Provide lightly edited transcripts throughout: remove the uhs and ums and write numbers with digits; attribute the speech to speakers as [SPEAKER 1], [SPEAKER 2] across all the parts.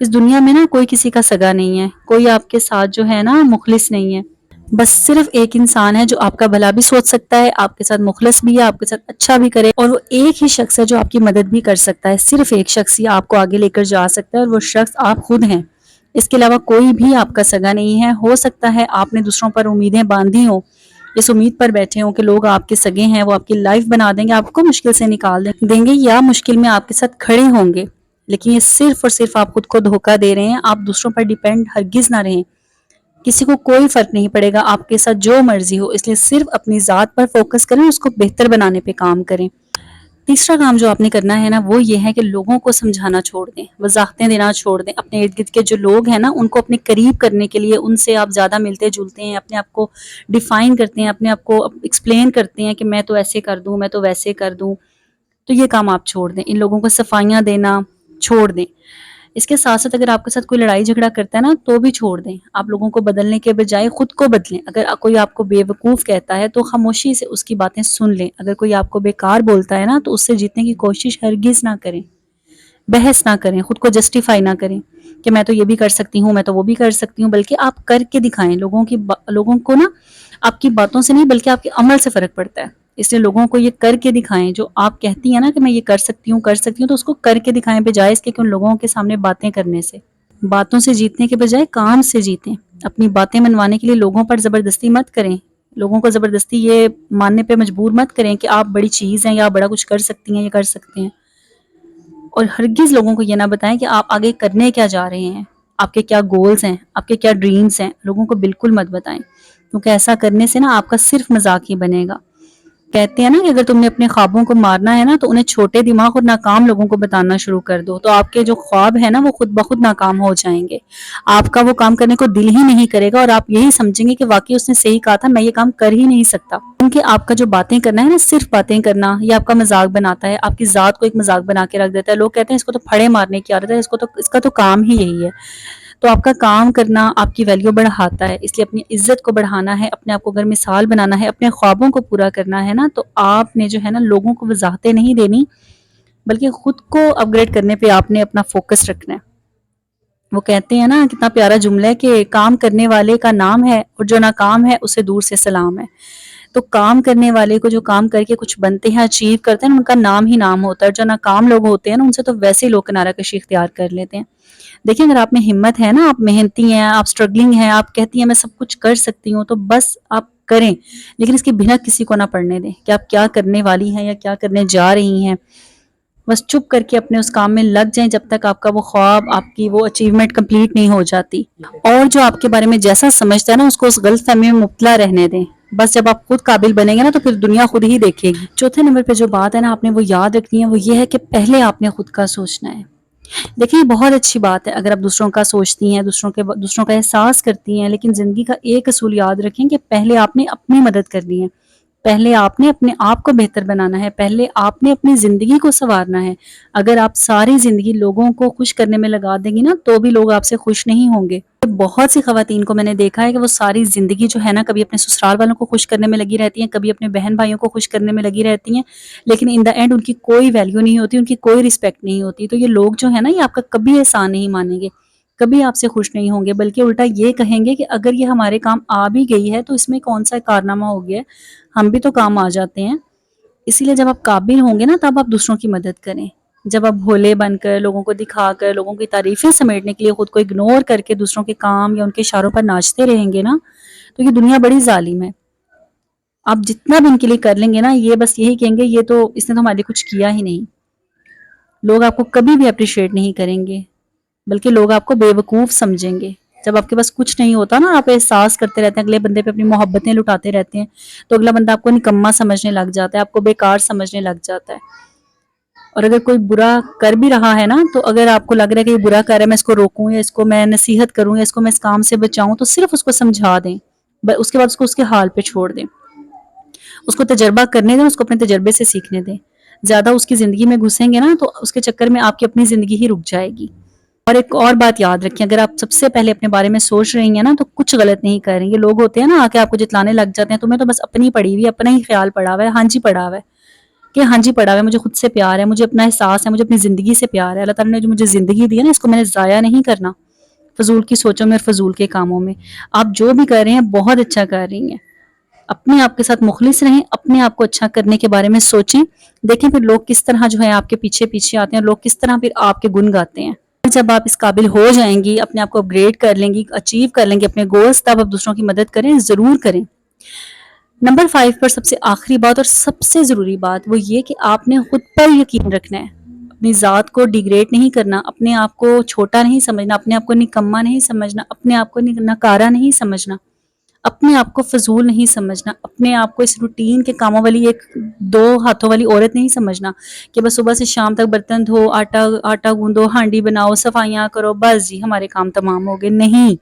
[SPEAKER 1] اس دنیا میں نا کوئی کسی کا سگا نہیں ہے، کوئی آپ کے ساتھ جو ہے نا مخلص نہیں ہے، بس صرف ایک انسان ہے جو آپ کا بھلا بھی سوچ سکتا ہے، آپ کے ساتھ مخلص بھی ہے، آپ کے ساتھ اچھا بھی کرے، اور وہ ایک ہی شخص ہے جو آپ کی مدد بھی کر سکتا ہے، صرف ایک شخص ہی آپ کو آگے لے کر جا سکتا ہے، اور وہ شخص آپ خود ہیں۔ اس کے علاوہ کوئی بھی آپ کا سگا نہیں ہے۔ ہو سکتا ہے آپ نے دوسروں پر امیدیں باندھی ہوں، اس امید پر بیٹھے ہوں کہ لوگ آپ کے سگے ہیں، وہ آپ کی لائف بنا دیں گے، آپ کو مشکل سے نکال دیں گے یا مشکل میں آپ کے ساتھ کھڑے ہوں گے، لیکن یہ صرف اور صرف آپ خود کو دھوکہ دے رہے ہیں۔ آپ دوسروں پر ڈیپینڈ ہرگز نہ رہیں، کسی کو کوئی فرق نہیں پڑے گا، آپ کے ساتھ جو مرضی ہو، اس لیے صرف اپنی ذات پر فوکس کریں، اس کو بہتر بنانے پہ کام کریں۔ تیسرا کام جو آپ نے کرنا ہے نا، وہ یہ ہے کہ لوگوں کو سمجھانا چھوڑ دیں، وضاحتیں دینا چھوڑ دیں۔ اپنے ارد گرد کے جو لوگ ہیں نا، ان کو اپنے قریب کرنے کے لیے ان سے آپ زیادہ ملتے جلتے ہیں، اپنے آپ کو ڈیفائن کرتے ہیں، اپنے آپ کو ایکسپلین کرتے ہیں کہ میں تو ایسے کر دوں، میں تو ویسے کر دوں، تو یہ کام آپ چھوڑ دیں۔ ان لوگوں کو صفائیاں دینا چھوڑ دیں۔ اس کے ساتھ ساتھ اگر آپ کے ساتھ کوئی لڑائی جھگڑا کرتا ہے نا، تو بھی چھوڑ دیں۔ آپ لوگوں کو بدلنے کے بجائے خود کو بدلیں۔ اگر کوئی آپ کو بے وقوف کہتا ہے تو خاموشی سے اس کی باتیں سن لیں۔ اگر کوئی آپ کو بیکار بولتا ہے نا، تو اس سے جیتنے کی کوشش ہرگز نہ کریں، بحث نہ کریں، خود کو جسٹیفائی نہ کریں کہ میں تو یہ بھی کر سکتی ہوں، میں تو وہ بھی کر سکتی ہوں، بلکہ آپ کر کے دکھائیں۔ لوگوں کو نا آپ کی باتوں سے نہیں بلکہ آپ کے عمل سے فرق پڑتا ہے، اس لیے لوگوں کو یہ کر کے دکھائیں۔ جو آپ کہتی ہیں نا کہ میں یہ کر سکتی ہوں تو اس کو کر کے دکھائیں، بجائے اس کے کہ ان لوگوں کے سامنے باتیں کرنے سے۔ باتوں سے جیتنے کے بجائے کام سے جیتیں۔ اپنی باتیں منوانے کے لیے لوگوں پر زبردستی مت کریں، لوگوں کو زبردستی یہ ماننے پہ مجبور مت کریں کہ آپ بڑی چیز ہیں یا آپ بڑا کچھ کر سکتی ہیں یا کر سکتے ہیں، اور ہرگز لوگوں کو یہ نہ بتائیں کہ آپ آگے کرنے کیا جا رہے ہیں، آپ کے کیا گولز ہیں، آپ کے کیا ڈریمز ہیں، لوگوں کو بالکل مت بتائیں، کیونکہ ایسا کرنے سے نا آپ کا صرف مذاق ہی بنے گا۔ کہتے ہیں نا کہ اگر تم نے اپنے خوابوں کو مارنا ہے نا، تو انہیں چھوٹے دماغ اور ناکام لوگوں کو بتانا شروع کر دو، تو آپ کے جو خواب ہیں نا وہ خود بخود ناکام ہو جائیں گے۔ آپ کا وہ کام کرنے کو دل ہی نہیں کرے گا، اور آپ یہی سمجھیں گے کہ واقعی اس نے صحیح کہا تھا، میں یہ کام کر ہی نہیں سکتا۔ کیونکہ آپ کا جو باتیں کرنا ہے نا، صرف باتیں کرنا، یہ آپ کا مذاق بناتا ہے، آپ کی ذات کو ایک مذاق بنا کے رکھ دیتا ہے۔ لوگ کہتے ہیں اس کو تو پھڑے مارنے کی عادت ہے، اس کا تو کام ہی یہی ہے۔ تو آپ کا کام کرنا آپ کی ویلیو بڑھاتا ہے، اس لیے اپنی عزت کو بڑھانا ہے، اپنے آپ کو اگر مثال بنانا ہے، اپنے خوابوں کو پورا کرنا ہے نا، تو آپ نے جو ہے نا لوگوں کو وضاحتیں نہیں دینی، بلکہ خود کو اپ گریڈ کرنے پہ آپ نے اپنا فوکس رکھنا ہے۔ وہ کہتے ہیں نا، کتنا پیارا جملہ ہے کہ کام کرنے والے کا نام ہے اور جو ناکام ہے اسے دور سے سلام ہے۔ تو کام کرنے والے کو جو کام کر کے کچھ بنتے ہیں، اچیو کرتے ہیں، ان کا نام ہی نام ہوتا ہے، اور جو ناکام لوگ ہوتے ہیں نا، ان سے تو ویسے ہی لوگ کنارہ کشی اختیار کر لیتے ہیں۔ دیکھیں، اگر آپ میں ہمت ہے نا، آپ محنتی ہیں، آپ سٹرگلنگ ہیں، آپ کہتی ہیں میں سب کچھ کر سکتی ہوں، تو بس آپ کریں، لیکن اس کی بھنک کسی کو نہ پڑنے دیں کہ آپ کیا کرنے والی ہیں یا کیا کرنے جا رہی ہیں۔ بس چپ کر کے اپنے اس کام میں لگ جائیں جب تک آپ کا وہ خواب، آپ کی وہ اچیومنٹ کمپلیٹ نہیں ہو جاتی، اور جو آپ کے بارے میں جیسا سمجھتا ہے نا، اس کو اس غلط فہمی میں مبتلا رہنے دیں۔ بس جب آپ خود قابل بنیں گے نا، تو پھر دنیا خود ہی دیکھے گی۔ چوتھے نمبر پہ جو بات ہے نا، آپ نے وہ یاد رکھنی ہے، وہ یہ ہے کہ پہلے آپ نے خود کا سوچنا ہے۔ دیکھیں، یہ بہت اچھی بات ہے اگر آپ دوسروں کا سوچتی ہیں، دوسروں کا احساس کرتی ہیں، لیکن زندگی کا ایک اصول یاد رکھیں کہ پہلے آپ نے اپنی مدد کرنی ہے، پہلے آپ نے اپنے آپ کو بہتر بنانا ہے، پہلے آپ نے اپنی زندگی کو سنوارنا ہے۔ اگر آپ ساری زندگی لوگوں کو خوش کرنے میں لگا دیں گی نا، تو بھی لوگ آپ سے خوش نہیں ہوں گے۔ بہت سی خواتین کو میں نے دیکھا ہے کہ وہ ساری زندگی جو ہے نا، کبھی اپنے سسرال والوں کو خوش کرنے میں لگی رہتی ہیں، کبھی اپنے بہن بھائیوں کو خوش کرنے میں لگی رہتی ہیں، لیکن ان دا اینڈ ان کی کوئی ویلیو نہیں ہوتی، ان کی کوئی رسپیکٹ نہیں ہوتی۔ تو یہ لوگ جو ہے نا، یہ آپ کا کبھی احسان نہیں مانیں گے، کبھی آپ سے خوش نہیں ہوں گے، بلکہ الٹا یہ کہیں گے کہ اگر یہ ہمارے کام آ بھی گئی ہے تو اس میں کون سا کارنامہ ہو گیا ہے، ہم بھی تو کام آ جاتے ہیں۔ اسی لیے جب آپ قابل ہوں گے نا، تب آپ دوسروں کی مدد کریں۔ جب آپ بھولے بن کر، لوگوں کو دکھا کر، لوگوں کی تعریفیں سمیٹنے کے لیے خود کو اگنور کر کے دوسروں کے کام یا ان کے اشاروں پر ناچتے رہیں گے نا، تو یہ دنیا بڑی ظالم ہے۔ آپ جتنا بھی ان کے لیے کر لیں گے نا، یہ بس یہی کہیں گے، یہ تو اس نے تو ہمارے لیے کچھ کیا ہی نہیں۔ لوگ آپ کو کبھی بھی اپریشیٹ نہیں کریں گے، بلکہ لوگ آپ کو بے وقوف سمجھیں گے۔ جب آپ کے پاس کچھ نہیں ہوتا نا، آپ احساس کرتے رہتے ہیں، اگلے بندے پہ اپنی محبتیں لٹاتے رہتے ہیں، تو اگلا بندہ آپ کو نکما سمجھنے لگ جاتا ہے، آپ کو بیکار سمجھنے لگ جاتا ہے۔ اور اگر کوئی برا کر بھی رہا ہے نا، تو اگر آپ کو لگ رہا ہے کہ یہ برا کر رہا ہے، میں اس کو روکوں یا اس کو میں نصیحت کروں یا اس کو میں اس کام سے بچاؤں، تو صرف اس کو سمجھا دیں، اس کے بعد اس کو اس کے حال پہ چھوڑ دیں، اس کو تجربہ کرنے دیں، اس کو اپنے تجربے سے سیکھنے دیں۔ زیادہ اس کی زندگی میں گھسیں گے نا، تو اس کے چکر میں آپ کی اپنی زندگی ہی رک جائے گی۔ اور ایک اور بات یاد رکھیں، اگر آپ سب سے پہلے اپنے بارے میں سوچ رہی ہیں نا، تو کچھ غلط نہیں کر رہی ہیں۔ لوگ ہوتے ہیں نا، آ کے آپ کو جتلانے لگ جاتے ہیں، تمہیں تو بس اپنی پڑی ہوئی، اپنا ہی خیال پڑا ہوا ہے، ہاں جی پڑا ہوا ہے۔ کہ ہاں جی پڑا ہوا ہے، مجھے خود سے پیار ہے، مجھے اپنا احساس ہے، مجھے اپنی زندگی سے پیار ہے، اللہ تعالیٰ نے جو مجھے زندگی دی ہے نا اس کو میں نے ضائع نہیں کرنا فضول کی سوچوں میں اور فضول کے کاموں میں۔ آپ جو بھی کر رہے ہیں بہت اچھا کر رہی ہیں، اپنے آپ کے ساتھ مخلص رہیں، اپنے آپ کو اچھا کرنے کے بارے میں سوچیں، دیکھیں پھر لوگ کس طرح جو ہے آپ کے پیچھے پیچھے آتے ہیں، اور لوگ کس طرح پھر آپ کے گن گاتے ہیں۔ جب آپ اس قابل ہو جائیں گی، اپنے آپ کو اپ گریڈ کر لیں گی، اچیو کر لیں گے اپنے گولز، تب آپ دوسروں کی مدد کریں، ضرور کریں۔ نمبر 5 پر سب سے آخری بات اور سب سے ضروری بات وہ یہ کہ آپ نے خود پر یقین رکھنا ہے، اپنی ذات کو ڈیگریڈ نہیں کرنا، اپنے آپ کو چھوٹا نہیں سمجھنا، اپنے آپ کو نکما نہیں سمجھنا، اپنے آپ کو ناکارہ نہیں سمجھنا، اپنے آپ کو فضول نہیں سمجھنا، اپنے آپ کو اس روٹین کے کاموں والی ایک دو ہاتھوں والی عورت نہیں سمجھنا کہ بس صبح سے شام تک برتن دھو، آٹا گوندو، ہانڈی بناؤ، صفائیاں کرو، بس جی ہمارے کام تمام ہو گئے۔ نہیں،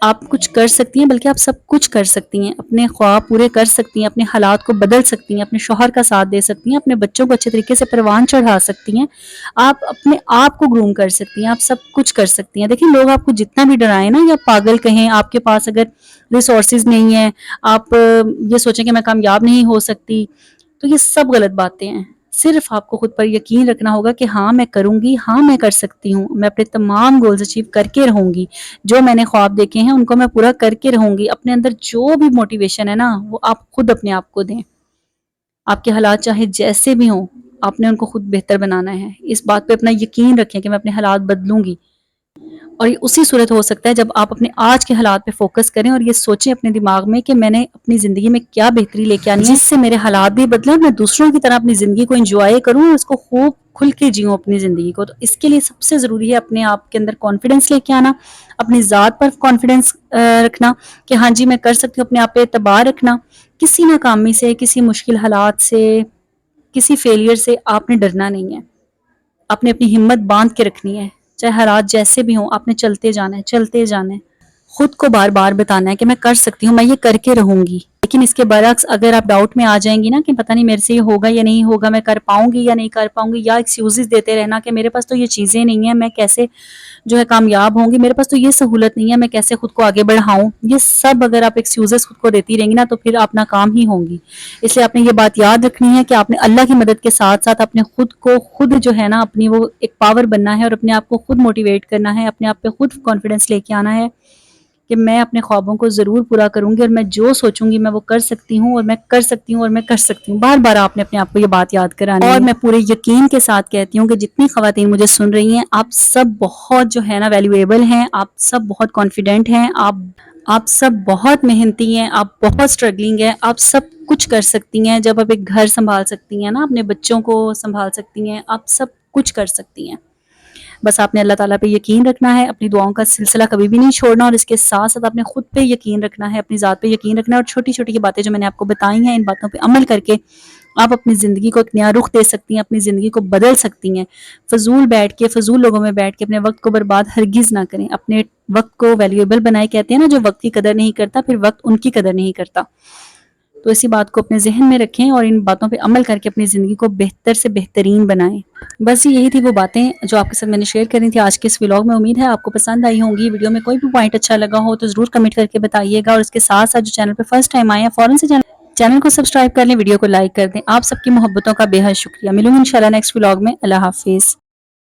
[SPEAKER 1] آپ کچھ کر سکتی ہیں، بلکہ آپ سب کچھ کر سکتی ہیں، اپنے خواب پورے کر سکتی ہیں، اپنے حالات کو بدل سکتی ہیں، اپنے شوہر کا ساتھ دے سکتی ہیں، اپنے بچوں کو اچھے طریقے سے پروان چڑھا سکتی ہیں، آپ اپنے آپ کو گروم کر سکتی ہیں، آپ سب کچھ کر سکتی ہیں۔ دیکھیں لوگ آپ کو جتنا بھی ڈرائیں نا یا پاگل کہیں، آپ کے پاس اگر ریسورسز نہیں ہیں، آپ یہ سوچیں کہ میں کامیاب نہیں ہو سکتی، تو یہ سب غلط باتیں ہیں۔ صرف آپ کو خود پر یقین رکھنا ہوگا کہ ہاں میں کروں گی، ہاں میں کر سکتی ہوں، میں اپنے تمام گولز اچیو کر کے رہوں گی، جو میں نے خواب دیکھے ہیں ان کو میں پورا کر کے رہوں گی۔ اپنے اندر جو بھی موٹیویشن ہے نا وہ آپ خود اپنے آپ کو دیں، آپ کے حالات چاہے جیسے بھی ہوں آپ نے ان کو خود بہتر بنانا ہے۔ اس بات پہ اپنا یقین رکھیں کہ میں اپنے حالات بدلوں گی، اور یہ اسی صورت ہو سکتا ہے جب آپ اپنے آج کے حالات پہ فوکس کریں اور یہ سوچیں اپنے دماغ میں کہ میں نے اپنی زندگی میں کیا بہتری لے کے آنی ہے جس سے میرے حالات بھی بدلیں، میں دوسروں کی طرح اپنی زندگی کو انجوائے کروں اور اس کو خوب کھل کے جیوں اپنی زندگی کو۔ تو اس کے لیے سب سے ضروری ہے اپنے آپ کے اندر کانفیڈنس لے کے آنا، اپنی ذات پر کانفیڈنس رکھنا کہ ہاں جی میں کر سکتی ہوں، اپنے آپ پہ اعتبار رکھنا، کسی ناکامی سے، کسی مشکل حالات سے، کسی فیلئر سے آپ نے ڈرنا نہیں ہے، آپ نے اپنی ہمت باندھ کے رکھنی ہے، چاہے حالات جیسے بھی ہوں آپ نے چلتے جانا ہے، چلتے جانا ہے، خود کو بار بار بتانا ہے کہ میں کر سکتی ہوں، میں یہ کر کے رہوں گی۔ لیکن اس کے برعکس اگر آپ ڈاؤٹ میں آ جائیں گی نا کہ پتہ نہیں میرے سے یہ ہوگا یا نہیں ہوگا، میں کر پاؤں گی یا نہیں کر پاؤں گی، یا ایکسکیوزز دیتے رہنا کہ میرے پاس تو یہ چیزیں نہیں ہیں، میں کیسے جو ہے کامیاب ہوں گی، میرے پاس تو یہ سہولت نہیں ہے، میں کیسے خود کو آگے بڑھاؤں، یہ سب اگر آپ ایکسکیوزز خود کو دیتی رہیں گی نا تو پھر آپ ناکام ہی ہوں گی۔ اس لیے آپ نے یہ بات یاد رکھنی ہے کہ آپ نے اللہ کی مدد کے ساتھ ساتھ اپنے خود کو خود جو ہے نا اپنی وہ ایک پاور بننا ہے، اور اپنے آپ کو خود موٹیویٹ کرنا ہے، اپنے آپ پہ خود کانفیڈنس لے کے آنا ہے کہ میں اپنے خوابوں کو ضرور پورا کروں گی، اور میں جو سوچوں گی میں وہ کر سکتی ہوں، اور میں کر سکتی ہوں، اور میں کر سکتی ہوں۔ بار بار آپ نے اپنے آپ کو یہ بات یاد کرانی ہے۔ اور میں پورے یقین کے ساتھ کہتی ہوں کہ جتنی خواتین مجھے سن رہی ہیں آپ سب بہت جو ہے نا ویلیویبل ہیں، آپ سب بہت کانفیڈنٹ ہیں، آپ سب بہت محنتی ہیں، آپ بہت اسٹرگلنگ ہیں، آپ سب کچھ کر سکتی ہیں۔ جب آپ ایک گھر سنبھال سکتی ہیں نا، اپنے بچوں کو سنبھال سکتی ہیں، آپ سب کچھ کر سکتی ہیں۔ بس آپ نے اللہ تعالیٰ پہ یقین رکھنا ہے، اپنی دعاؤں کا سلسلہ کبھی بھی نہیں چھوڑنا، اور اس کے ساتھ ساتھ آپ نے خود پہ یقین رکھنا ہے، اپنی ذات پہ یقین رکھنا ہے، اور چھوٹی چھوٹی یہ باتیں جو میں نے آپ کو بتائی ہیں ان باتوں پہ عمل کر کے آپ اپنی زندگی کو ایک نیا رخ دے سکتی ہیں، اپنی زندگی کو بدل سکتی ہیں۔ فضول لوگوں میں بیٹھ کے اپنے وقت کو برباد ہرگز نہ کریں، اپنے وقت کو ویلیویبل بنائے۔ کہتے ہیں نا جو وقت کی قدر نہیں کرتا پھر وقت ان کی قدر نہیں کرتا۔ تو اسی بات کو اپنے ذہن میں رکھیں اور ان باتوں پہ عمل کر کے اپنی زندگی کو بہتر سے بہترین بنائیں۔ بس یہی تھی وہ باتیں جو آپ کے ساتھ میں نے شیئر کرنی تھی آج کے اس ولاگ میں۔ امید ہے آپ کو پسند آئی ہوں گی۔ ویڈیو میں کوئی بھی پوائنٹ اچھا لگا ہو تو ضرور کمنٹ کر کے بتائیے گا، اور اس کے ساتھ ساتھ جو چینل پہ فرسٹ ٹائم آئے ہیں فوراً سے چینل کو سبسکرائب کر لیں، ویڈیو کو لائک کر دیں۔ آپ سب کی محبتوں کا بے حد شکریہ۔ ملوں گی انشاءاللہ نیکسٹ ولاگ میں۔ اللہ حافظ۔